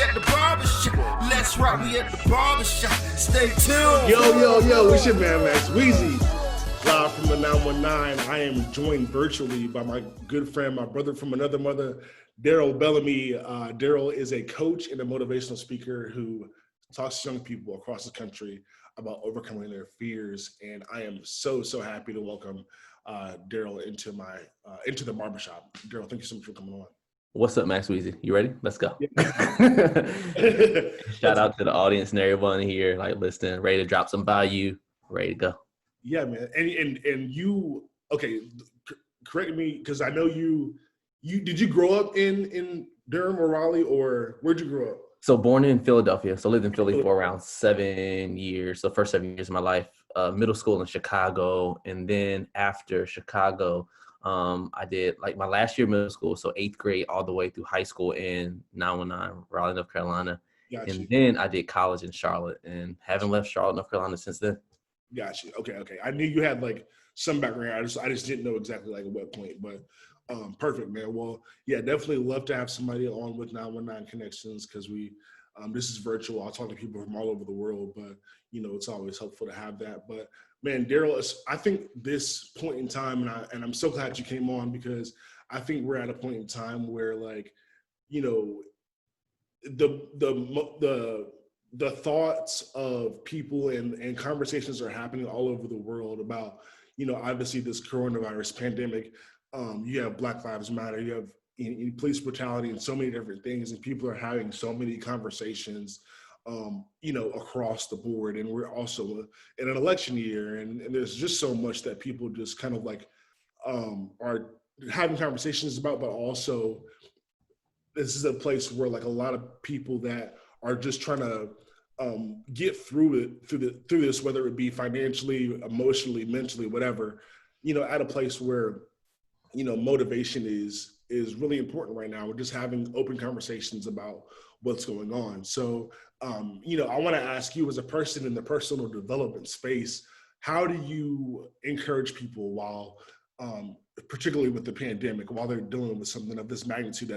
at the barbershop. Let's rock, we at the barbershop. Stay tuned. Yo, it's your man Max Weezy. Live from the 919. I am joined virtually by my good friend, my brother from another mother, Darryl Bellamy. Darryl is a coach and a motivational speaker who talks to young people across the country about overcoming their fears. And I am so happy to welcome Darryl into the barbershop. Darryl, thank you so much for coming on. What's up, Max Weezy? You ready? Let's go. Yeah. Shout out to the audience and everyone here, like listening, ready to drop some value, ready to go. Yeah, man. And you, okay, correct me, because I know you did you grow up in Durham or Raleigh, or where'd you grow up? So born in Philadelphia. So lived in Philly for around 7 years. So first 7 years of my life, middle school in Chicago. And then after Chicago, I did like my last year of middle school, so 8th grade all the way through high school in 919, Raleigh, North Carolina. Gotcha. And then I did college in Charlotte and haven't left Charlotte, North Carolina since then. Gotcha. Okay. I knew you had like some background. I just didn't know exactly like at what point, but perfect, man. Well, yeah, definitely love to have somebody on with 919 Connections, because we this is virtual. I'll talk to people from all over the world, but you know, it's always helpful to have that. But man, Darryl, I think this point in time, and I'm so glad you came on, because I think we're at a point in time where, like, you know, the thoughts of people and conversations are happening all over the world about, you know, obviously this coronavirus pandemic. You have Black Lives Matter, you have police brutality, and so many different things, and people are having so many conversations, you know, across the board. And we're also in an election year, and there's just so much that people just kind of like are having conversations about, but also this is a place where like a lot of people that are just trying to get through this, whether it be financially, emotionally, mentally, whatever, you know, at a place where, you know, motivation is really important right now. We're just having open conversations about what's going on. So, you know, I want to ask you, as a person in the personal development space, how do you encourage people while, particularly with the pandemic, while they're dealing with something of this magnitude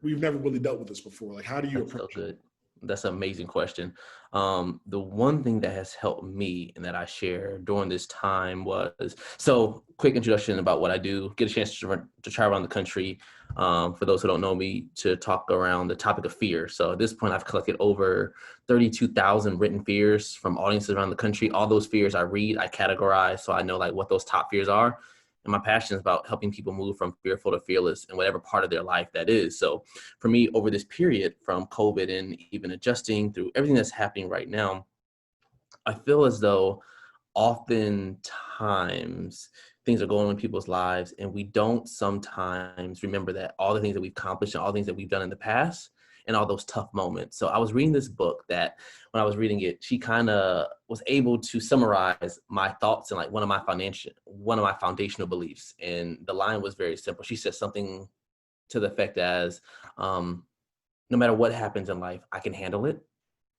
we've never really dealt with this before? Like, how do you approach it? That's an amazing question. The one thing that has helped me and that I share during this time was, so quick introduction about what I do, get a chance to travel around the country. For those who don't know me, to talk around the topic of fear. So at this point, I've collected over 32,000 written fears from audiences around the country. All those fears I read, I categorize, so I know like what those top fears are. And my passion is about helping people move from fearful to fearless in whatever part of their life that is. So for me, over this period from COVID and even adjusting through everything that's happening right now, I feel as though oftentimes things are going on in people's lives, and we don't sometimes remember that all the things that we've accomplished and all the things that we've done in the past and all those tough moments. So I was reading this book that when I was reading it, she kind of was able to summarize my thoughts and like one of my foundational beliefs. And the line was very simple. She said something to the effect as, no matter what happens in life, I can handle it.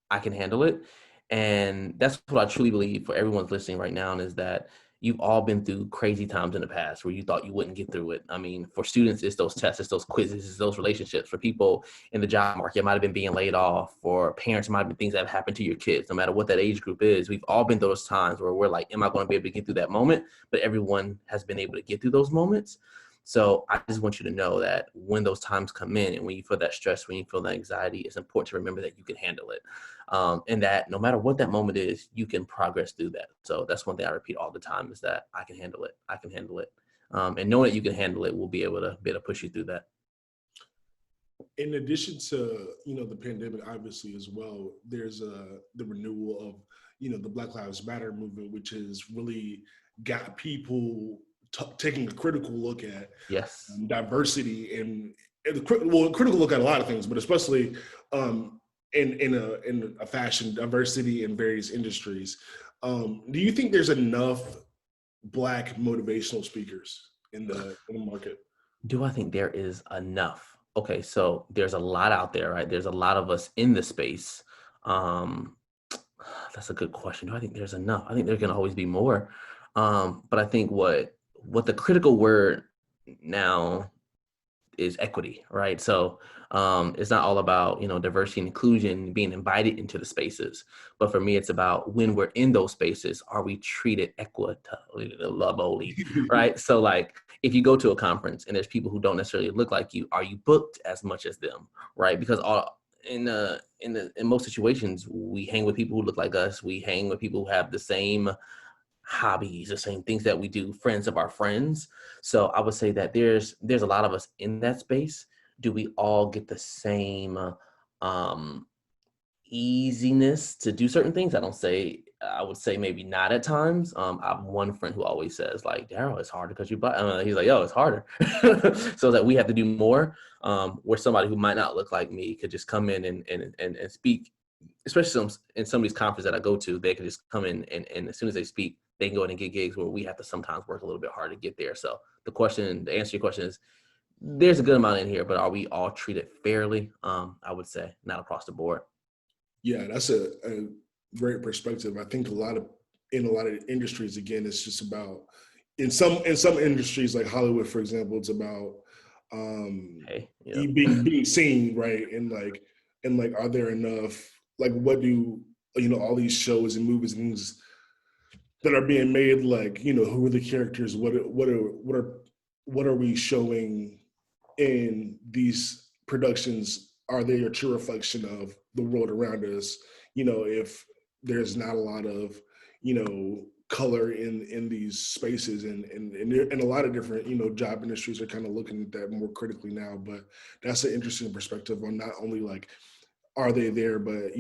I can handle it. And that's what I truly believe for everyone's listening right now, is that you've all been through crazy times in the past where you thought you wouldn't get through it. I mean, for students, it's those tests, it's those quizzes, it's those relationships. For people in the job market, it might have been being laid off. For parents, it might have been things that have happened to your kids. No matter what that age group is, we've all been through those times where we're like, am I going to be able to get through that moment? But everyone has been able to get through those moments. So I just want you to know that when those times come in and when you feel that stress, when you feel that anxiety, it's important to remember that you can handle it. And that no matter what that moment is, you can progress through that. So that's one thing I repeat all the time, is that I can handle it. I can handle it. And knowing that you can handle it will be able to push you through that. In addition to, you know, the pandemic, obviously as well, there's the renewal of, you know, the Black Lives Matter movement, which has really got people taking a critical look at diversity and critical look at a lot of things, but especially in a fashion diversity in various industries. Do you think there's enough Black motivational speakers in the market? Do I think there is enough? Okay, so there's a lot out there, right? There's a lot of us in the space. That's a good question. Do I think there's enough? I think there can always be more. But I think what the critical word now is equity, right? So it's not all about, diversity and inclusion, being invited into the spaces. But for me, it's about when we're in those spaces, are we treated equitably, right? So like if you go to a conference and there's people who don't necessarily look like you, are you booked as much as them, right? Because in most situations, we hang with people who look like us. We hang with people who have the same hobbies, the same things that we do, friends of our friends. So I would say that there's a lot of us in that space. Do we all get the same easiness to do certain things? I would say maybe not at times. I have one friend who always says like, Darryl, it's harder because you buy. He's like, yo, it's harder. So that we have to do more. Where somebody who might not look like me could just come in and speak, especially in some of these conferences that I go to, they can just come in and as soon as they speak, they can go in and get gigs where we have to sometimes work a little bit hard to get there. So the answer to your question is, there's a good amount in here, but are we all treated fairly? I would say not across the board. Yeah, that's a great perspective. I think in a lot of industries, again, it's just about in some industries like Hollywood, for example, it's about being seen, right? And like are there enough, like what do all these shows and movies and things that are being made, like who are the characters, what are we showing in these productions? Are they a true reflection of the world around us? If there's not a lot of color in these spaces, and a lot of different job industries are kind of looking at that more critically now. But that's an interesting perspective on not only like are they there, but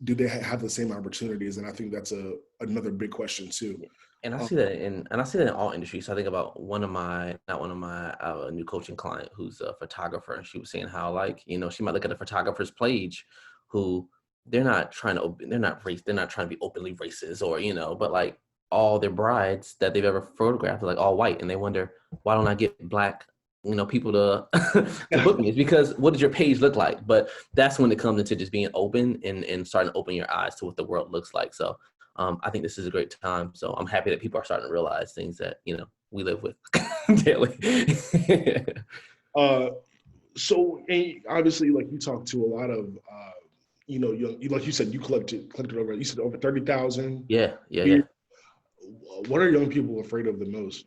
do they have the same opportunities? And I think that's another big question too. And I see that in all industries. So I think about not one of my new coaching client who's a photographer, and she was saying how she might look at a photographer's page who they're not trying to be openly racist or but like all their brides that they've ever photographed are like all white, and they wonder, why don't I get black people to to book me? It's because what does your page look like? But that's when it comes into just being open and starting to open your eyes to what the world looks like. So I think this is a great time. So I'm happy that people are starting to realize things that we live with daily. So obviously, like, you talk to a lot of young, like you said, you collected over, you said over 30,000. Yeah. What are young people afraid of the most?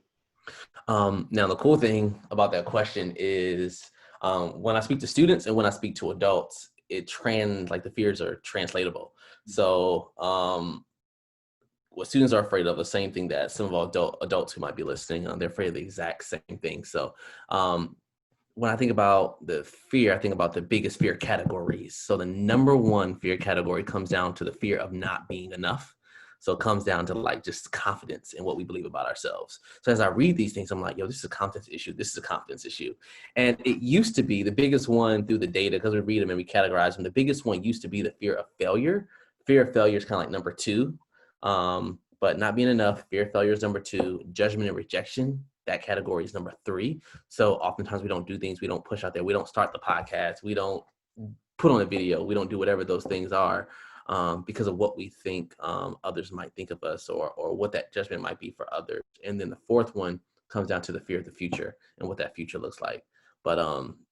Now, the cool thing about that question is when I speak to students and when I speak to adults, the fears are translatable. So what students are afraid of, the same thing that some of our adults who might be listening, they're afraid of the exact same thing. So when I think about the fear, I think about the biggest fear categories. So the number one fear category comes down to the fear of not being enough. So it comes down to like just confidence in what we believe about ourselves. So as I read these things, I'm like, yo, this is a confidence issue. This is a confidence issue. And it used to be the biggest one through the data, because we read them and we categorize them. The biggest one used to be the fear of failure. Fear of failure is kind of like number two. But not being enough, fear of failure is number two. Judgment and rejection, that category is number three. So oftentimes we don't do things, we don't push out there, we don't start the podcast, we don't put on a video, we don't do whatever those things are because of what we think others might think of us or what that judgment might be for others. And then the fourth one comes down to the fear of the future and what that future looks like. But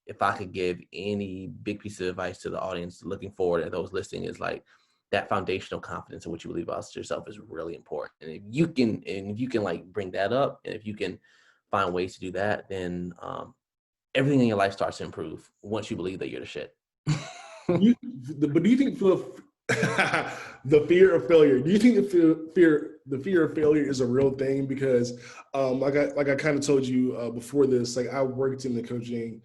if I could give any big piece of advice to the audience looking forward at those listening, is like that foundational confidence in what you believe about yourself is really important. And if you can like bring that up, and if you can find ways to do that, then everything in your life starts to improve once you believe that you're the shit. But do you think the fear of failure, do you think the fear of failure is a real thing? Because like I kind of told you before this, like I worked in the coaching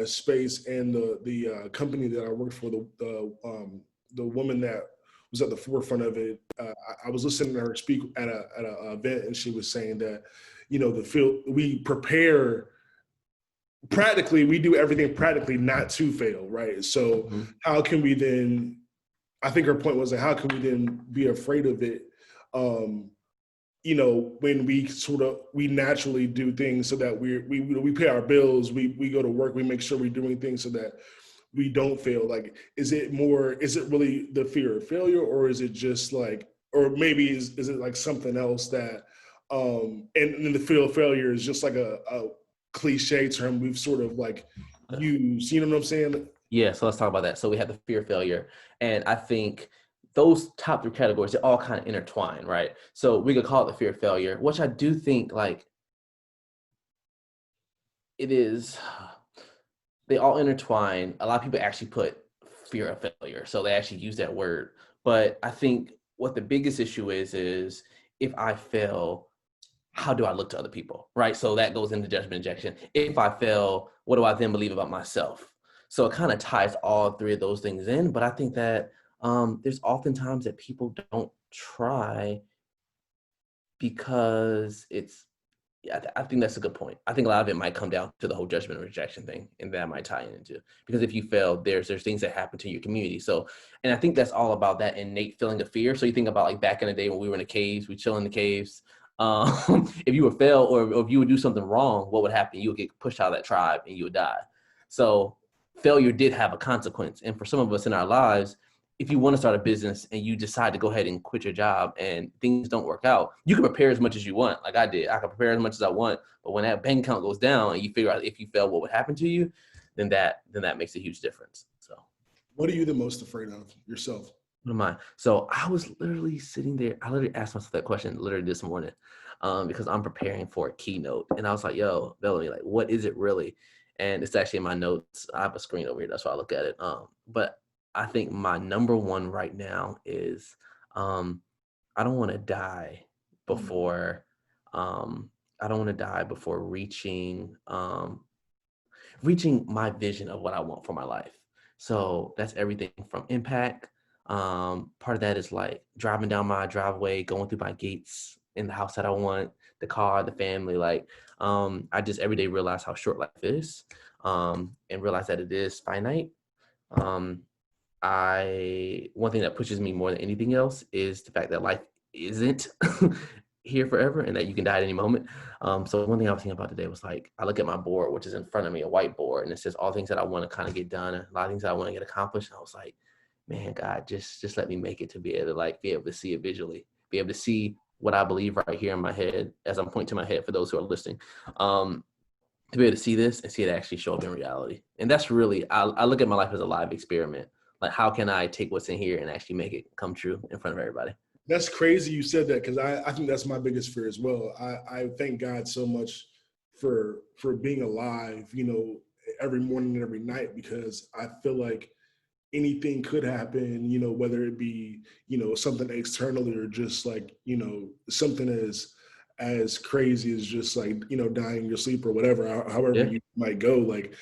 space, and the company that I worked for, the woman that was at the forefront of it, I was listening to her speak at a event, and she was saying that we prepare practically, we do everything practically not to fail, right? So how can we then, I think her point was like, how can we then be afraid of it? When we naturally do things so that we pay our bills, we go to work, we make sure we're doing things so that we don't fail. Like, is it really the fear of failure, or is it just like, or maybe is it like something else that, and then the fear of failure is just like a cliche term we've sort of like used. You know what I'm saying? Yeah, so let's talk about that. So we have the fear of failure. And I think those top three categories, they all kind of intertwine, right? So we could call it the fear of failure, which I do think like it is, they all intertwine. A lot of people actually put fear of failure. So they actually use that word. But I think what the biggest issue is if I fail, how do I look to other people, right? So that goes into judgment injection. If I fail, what do I then believe about myself? So it kind of ties all three of those things in. But I think that there's oftentimes that people don't try because it's, yeah, I think that's a good point. I think a lot of it might come down to the whole judgment and rejection thing, and that might tie into, because if you fail, there's things that happen to your community. So, and I think that's all about that innate feeling of fear. So you think about like back in the day when we were in the caves, we chill in the caves. If you would fail or if you would do something wrong, what would happen? You would get pushed out of that tribe and you would die. So failure did have a consequence. And for some of us in our lives, if you want to start a business and you decide to go ahead and quit your job and things don't work out, you can prepare as much as you want. Like I did, I can prepare as much as I want. But when that bank account goes down and you figure out if you fail, what would happen to you, then that makes a huge difference. So What are you the most afraid of yourself? what am I? So I was literally sitting there. I literally asked myself that question literally this morning because I'm preparing for a keynote. And I was like, yo, Bellamy, like, what is it really? And it's actually in my notes. I have a screen over here. That's why I look at it. But I think my number one right now is I don't want to die before I don't want to die before reaching my vision of what I want for my life. So that's everything from impact. Part of that is like driving down my driveway, going through my gates in the house that I want, the car, the family. Like I just every day realize how short life is and realize that it is finite. One thing that pushes me more than anything else is the fact that life isn't here forever and that you can die at any moment. So one thing I was thinking about today was like, I look at my board, which is in front of me, a whiteboard, and it says all things that I want to kind of get done, a lot of things that I want to get accomplished. And I was like, man, God, just let me make it to be able to see it visually, be able to see what I believe right here in my head as I'm pointing to my head for those who are listening. To be able to see this and see it actually show up in reality. And that's really, I look at my life as a live experiment. Like, how can I take what's in here and actually make it come true in front of everybody? That's crazy you said that, because I think that's my biggest fear as well. I thank God so much for being alive, every morning and every night, because I feel like anything could happen, whether it be, something externally or just like, something as crazy as just like, dying in your sleep or whatever, however Yeah. you might go. Like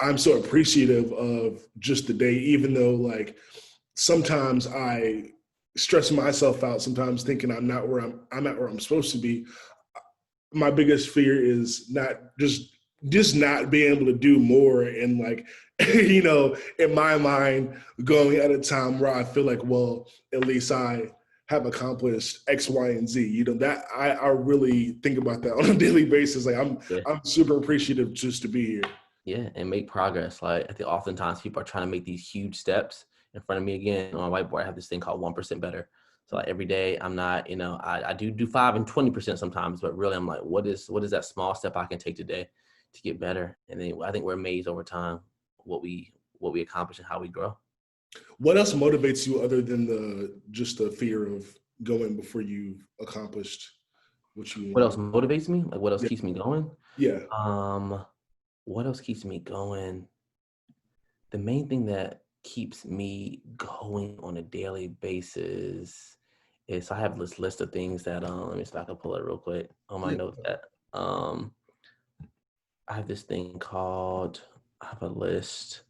I'm so appreciative of just the day, even though like sometimes I stress myself out, sometimes thinking I'm at where I'm supposed to be. My biggest fear is not just not being able to do more, and like, in my mind, going at a time where I feel like, well, at least I have accomplished X, Y, and Z. That I really think about that on a daily basis. Like I'm super appreciative just to be here. Yeah, and make progress. Like I think oftentimes people are trying to make these huge steps. In front of me again on my whiteboard, I have this thing called 1% better. So like every day I'm not, I do 5 and 20% sometimes, but really I'm like, what is that small step I can take today to get better? And then I think we're amazed over time what we accomplish and how we grow. What else motivates you other than just the fear of going before you've accomplished what you What want? else motivates me? Like what else keeps me going? Yeah. What else keeps me going? The main thing that keeps me going on a daily basis is I have this list of things that let me see if I can pull it real quick on my notes that I have this thing called, I have a list.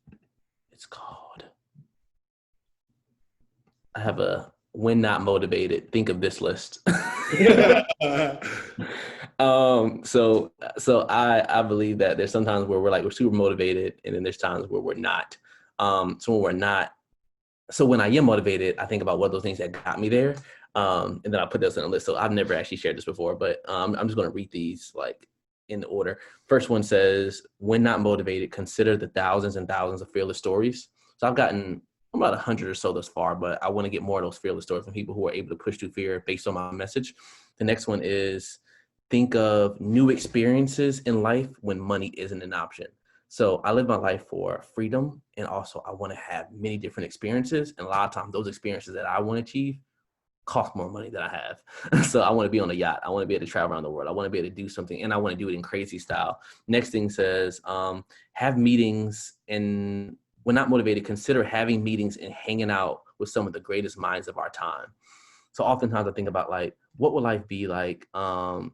It's called, I have a when not motivated, think of this list. So I believe that there's sometimes where we're super motivated, and then there's times where we're not. So when we're not, so when I am motivated, I think about what those things that got me there. And then I put those in a list. So I've never actually shared this before, but I'm just going to read these like in order. First one says, when not motivated, consider the thousands and thousands of fearless stories. So I've gotten about 100 or so thus far, but I want to get more of those fearless stories from people who are able to push through fear based on my message. The next one is think of new experiences in life when money isn't an option. So I live my life for freedom, and also I want to have many different experiences. And a lot of times those experiences that I want to achieve cost more money than I have. So I want to be on a yacht. I want to be able to travel around the world. I want to be able to do something, and I want to do it in crazy style. Next thing says, have meetings, and when not motivated, consider having meetings and hanging out with some of the greatest minds of our time. So oftentimes I think about like, what would life be like,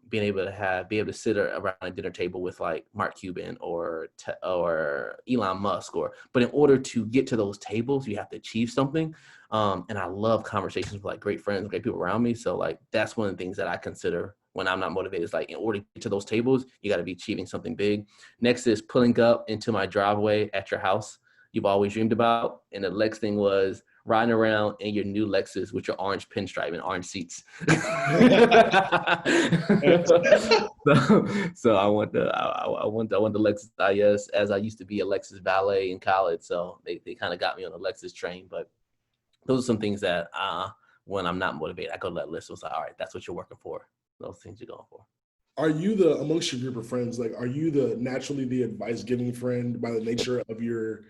being able to sit around a dinner table with like Mark Cuban or Elon Musk, but in order to get to those tables, you have to achieve something. And I love conversations with like great friends, great people around me. So like, that's one of the things that I consider when I'm not motivated. Is like, in order to get to those tables, you got to be achieving something big. Next is pulling up into my driveway at your house you've always dreamed about. And the next thing was riding around in your new Lexus with your orange pinstripe and orange seats. so I want the Lexus IS, as I used to be a Lexus valet in college. So they kind of got me on the Lexus train. But those are some things that when I'm not motivated, I go to that list. It's like, all right, that's what you're working for. Those things you're going for. Are you amongst your group of friends, like, are you naturally the advice giving friend by the nature of your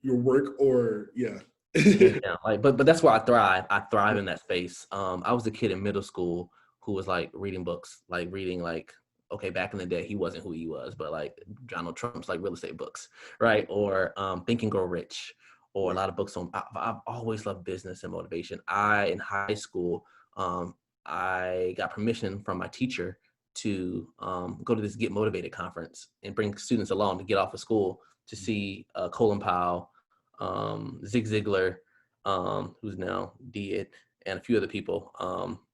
work, or yeah? Yeah, like, but that's where I thrive. I thrive in that space. I was a kid in middle school who was like reading books, like reading like, okay, back in the day, he wasn't who he was, but like Donald Trump's like real estate books, right? Or Think and Grow Rich, or a lot of books on. I've always loved business and motivation. In high school, I got permission from my teacher to go to this Get Motivated conference and bring students along to get off of school to see Colin Powell, Zig Ziglar, who's now dead, and a few other people.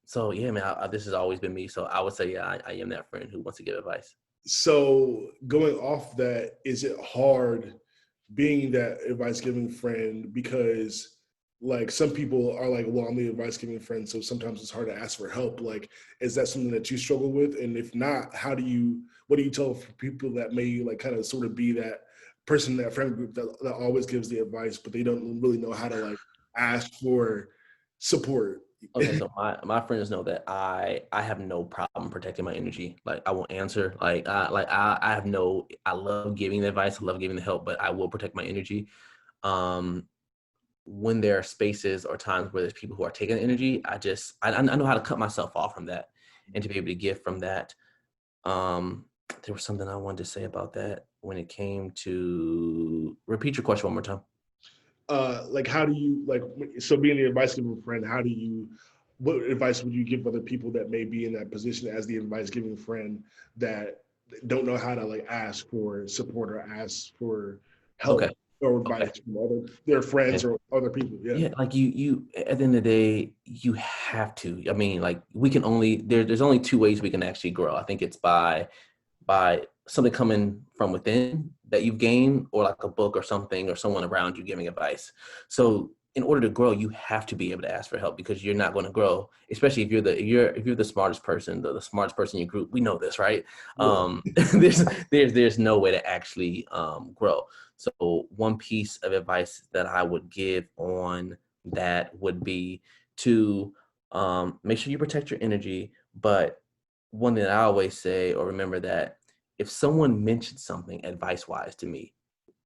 So yeah, man, this has always been me. So I would say, yeah, I am that friend who wants to give advice. So going off that, is it hard being that advice giving friend? Because like some people are like, well, I'm the advice giving friend, so sometimes it's hard to ask for help. Like, is that something that you struggle with? And if not, what do you tell for people that may like kind of sort of be that person, that friend group that always gives the advice, but they don't really know how to like ask for support? Okay, so my friends know that I have no problem protecting my energy. Like I won't answer. I love giving the advice. I love giving the help, but I will protect my energy. When there are spaces or times where there's people who are taking energy, I know how to cut myself off from that and to be able to give from that. There was something I wanted to say about that when it came to, repeat your question one more time. Like, how do you, like, so being the advice giving friend, what advice would you give other people that may be in that position as the advice giving friend that don't know how to like ask for support or ask for help Okay. or advice from their friends or other people? Yeah, like you at the end of the day, you have to. I mean, like we can only there's only two ways we can actually grow. I think it's by something coming from within that you've gained, or like a book or something, or someone around you giving advice. So in order to grow, you have to be able to ask for help, because you're not going to grow, especially if you're the smartest person, the smartest person in your group. We know this, right? Yeah. There's no way to actually grow. So one piece of advice that I would give on that would be to make sure you protect your energy. But one thing that I always say or remember, that if someone mentions something advice-wise to me,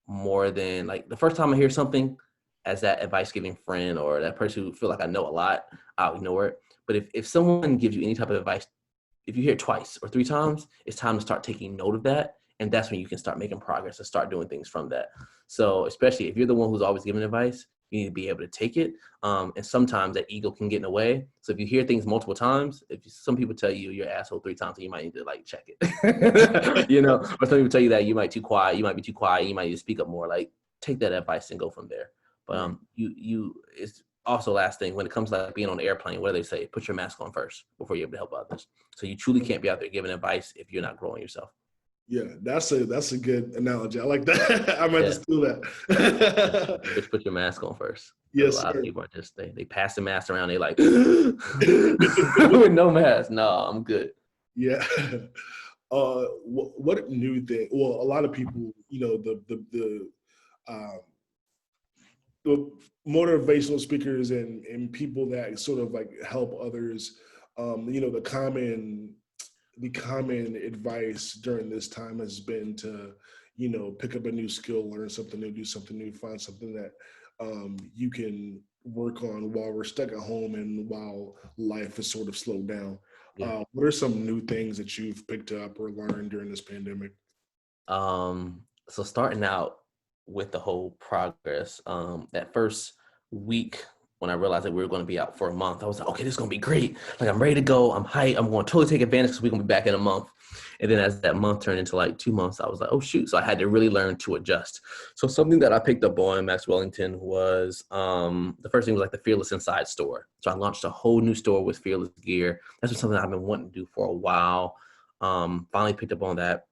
more than like the first time I hear something, as that advice giving friend or that person who feel like I know a lot, I'll ignore it. But if someone gives you any type of advice, if you hear it twice or three times, it's time to start taking note of that. And that's when you can start making progress and start doing things from that. So especially if you're the one who's always giving advice, you need to be able to take it. And sometimes that ego can get in the way. So if you hear things multiple times, some people tell you you're an asshole 3 times, you might need to like check it, or some people tell you that you might be too quiet, you might need to speak up more. Like take that advice and go from there. But it's also last thing when it comes to like being on an airplane, what do they say? Put your mask on first before you're able to help others. So you truly can't be out there giving advice if you're not growing yourself. Yeah, that's a good analogy. I like that. I might just do that. Just put your mask on first. A Yes, lot sir. of people are just they pass the mask around. They like with no mask. No, I'm good. Yeah. What new thing? Well, a lot of people, um, the motivational speakers and people that sort of like help others. The common the common advice during this time has been to, pick up a new skill, learn something new, do something new, find something that you can work on while we're stuck at home and while life is sort of slowed down. Yeah. What are some new things that you've picked up or learned during this pandemic? So starting out with the whole progress, that first week when I realized that we were going to be out for a month, I was like, okay, this is going to be great. Like, I'm ready to go. I'm hyped. I'm going to totally take advantage because we're going to be back in a month. And then as that month turned into like 2 months, I was like, oh, shoot. So I had to really learn to adjust. So something that I picked up on Max Wellington was the first thing was like the Fearless Inside store. So I launched a whole new store with Fearless gear. That's just something I've been wanting to do for a while. Finally picked up on that.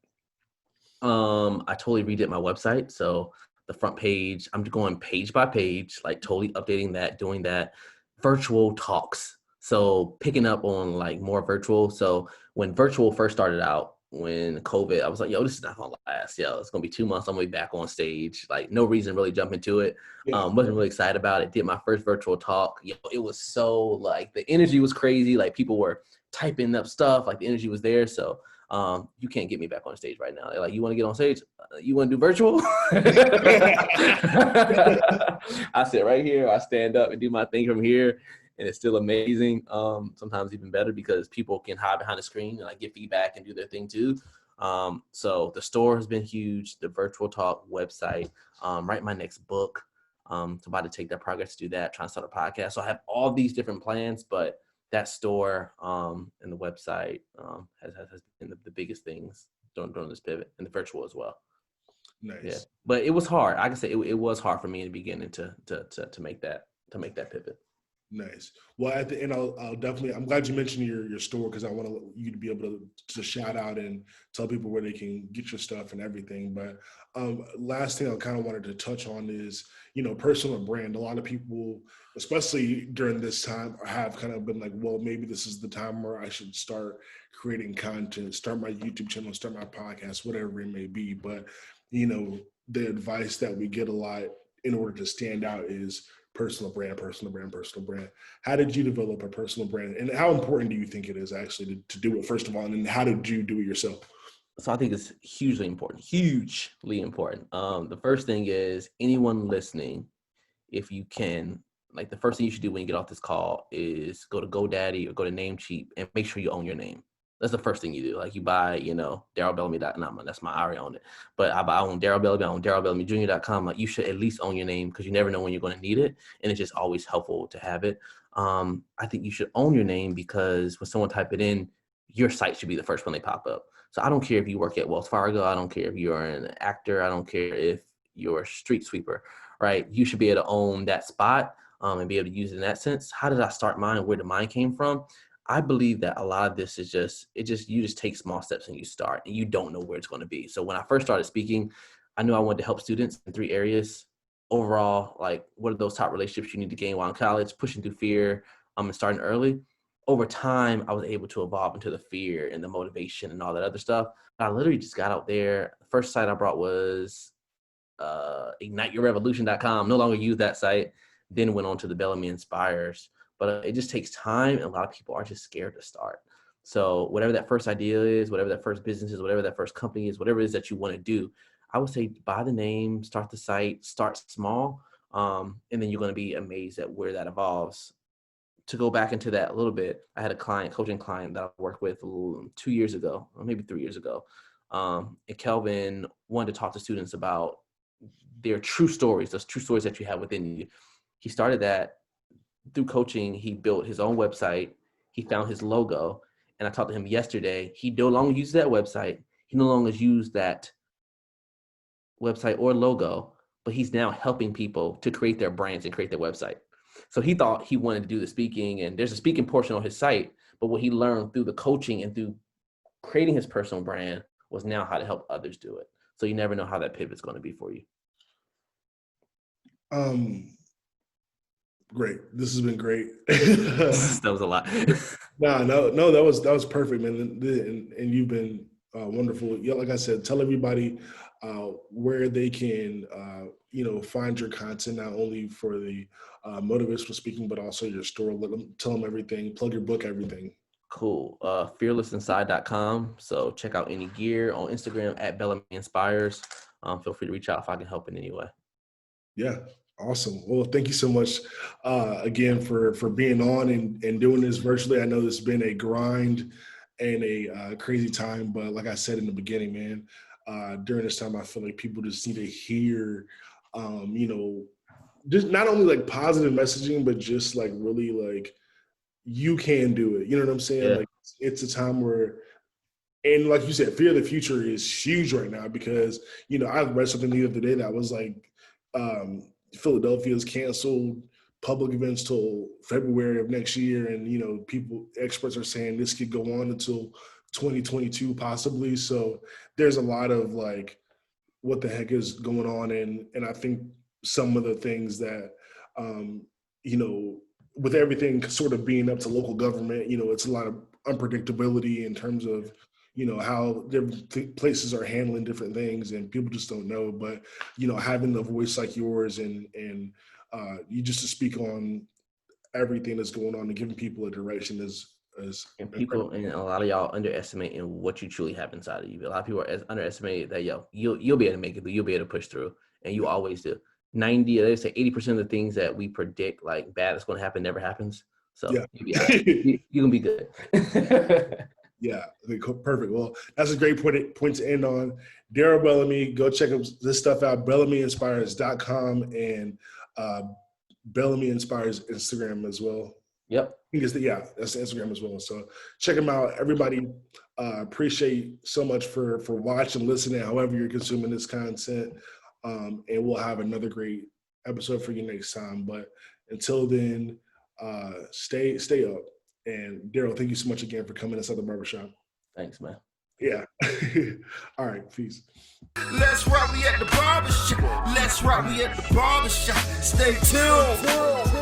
I totally redid my website. So the front page, I'm going page by page, like totally updating that, doing that. Virtual talks. So picking up on like more virtual. So when virtual first started out, when COVID, I was like, yo, this is not gonna last. Yo, it's gonna be 2 months. I'm gonna be back on stage. Like no reason to really jump into it. Yeah. Wasn't really excited about it. Did my first virtual talk. Yo, it was so like the energy was crazy. Like people were typing up stuff. Like the energy was there. So you can't get me back on stage right now. They're like, you want to get on stage? You want to do virtual? I sit right here. I stand up and do my thing from here. And it's still amazing. Sometimes even better because people can hide behind the screen and like get feedback and do their thing too. So the store has been huge. The virtual talk website, write my next book. So about to take that progress to do that, trying to start a podcast. So I have all these different plans, but that store and the website has been the biggest things during this pivot, and the virtual as well. Nice. Yeah, but it was hard. I can say it was hard for me in the beginning to make that pivot. Nice. Well, at the end, I'll definitely. I'm glad you mentioned your store because I want you to be able to shout out and tell people where they can get your stuff and everything. But last thing I kind of wanted to touch on is personal brand. A lot of people, especially during this time, have kind of been like, well, maybe this is the time where I should start creating content, start my YouTube channel, start my podcast, whatever it may be. But the advice that we get a lot in order to stand out is personal brand, personal brand, personal brand. How did you develop a personal brand? And how important do you think it is actually to do it, first of all? And then how did you do it yourself? So I think it's hugely important. The first thing is anyone listening, if you can, like the first thing you should do when you get off this call is go to GoDaddy or go to Namecheap and make sure you own your name. That's the first thing you do. Like you buy, Darryl Bellamy. That's I already own it. But I own Darryl Bellamy. I own DarrylBellamyJr.com. Like you should at least own your name because you never know when you're going to need it, and it's just always helpful to have it. I think you should own your name because when someone type it in, your site should be the first one they pop up. So I don't care if you work at Wells Fargo. I don't care if you're an actor. I don't care if you're a street sweeper, right? You should be able to own that spot and be able to use it in that sense. How did I start mine and where did mine came from? I believe that a lot of this is you just take small steps and you start and you don't know where it's going to be. So when I first started speaking, I knew I wanted to help students in 3 areas. Overall, like what are those top relationships you need to gain while in college, pushing through fear, and starting early. Over time, I was able to evolve into the fear and the motivation and all that other stuff. I literally just got out there. The first site I brought was igniteyourrevolution.com. No longer use that site. Then went on to the Bellamy Inspires. But it just takes time, and a lot of people are just scared to start. So whatever that first idea is, whatever that first business is, whatever that first company is, whatever it is that you want to do, I would say buy the name, start the site, start small, and then you're going to be amazed at where that evolves. To go back into that a little bit, I had a coaching client that I worked with 2 years ago, or maybe 3 years ago. And Kelvin wanted to talk to students about their true stories, those true stories that you have within you. He started that through coaching. He built his own website. He found his logo. And I talked to him yesterday. He no longer uses that website. He no longer uses that website or logo, but he's now helping people to create their brands and create their website. So he thought he wanted to do the speaking, and there's a speaking portion on his site, but what he learned through the coaching and through creating his personal brand was now how to help others do it. So you never know how that pivot's going to be for you. Great. This has been great. That was a lot. No, that was perfect, man. And you've been wonderful. Yeah, like I said, tell everybody where they can, find your content, not only for the motivational speaking, but also your store. Tell them everything. Plug your book, everything. Cool. Fearlessinside.com. So check out any gear on Instagram at Bellamy Inspires. Feel free to reach out if I can help in any way. Yeah. Awesome. Well, thank you so much again for being on and doing this virtually. I know this has been a grind and a crazy time, but like I said in the beginning, man, during this time, I feel like people just need to hear, just not only like positive messaging, but just like really like you can do it. You know what I'm saying? Yeah. Like it's a time where, and like you said, fear of the future is huge right now because, I read something the other day that was like, Philadelphia's canceled public events till February of next year. And, experts are saying this could go on until 2022 possibly. So there's a lot of like, what the heck is going on? And I think some of the things that, with everything sort of being up to local government, it's a lot of unpredictability in terms of, how different places are handling different things and people just don't know. But, having a voice like yours and you just to speak on everything that's going on and giving people a direction is and people, and a lot of y'all underestimating what you truly have inside of you. A lot of people are underestimating that, you'll be able to make it, but you'll be able to push through, and you always do. 80% of the things that we predict like bad that's going to happen never happens. So yeah. you'll be all right. You can be good. Yeah, okay, perfect. Well, that's a great point to end on. Darryl Bellamy, go check this stuff out, BellamyInspires.com and Bellamy Inspires Instagram as well. Yep. That's the Instagram as well. So check them out. Everybody, appreciate so much for watching, listening, however you're consuming this content. And we'll have another great episode for you next time. But until then, stay up. And Darryl, thank you so much again for coming inside the barbershop. Thanks, man. Yeah. All right. Peace. Let's rock, we at the barbershop. Let's rock, we at the barbershop. Stay tuned.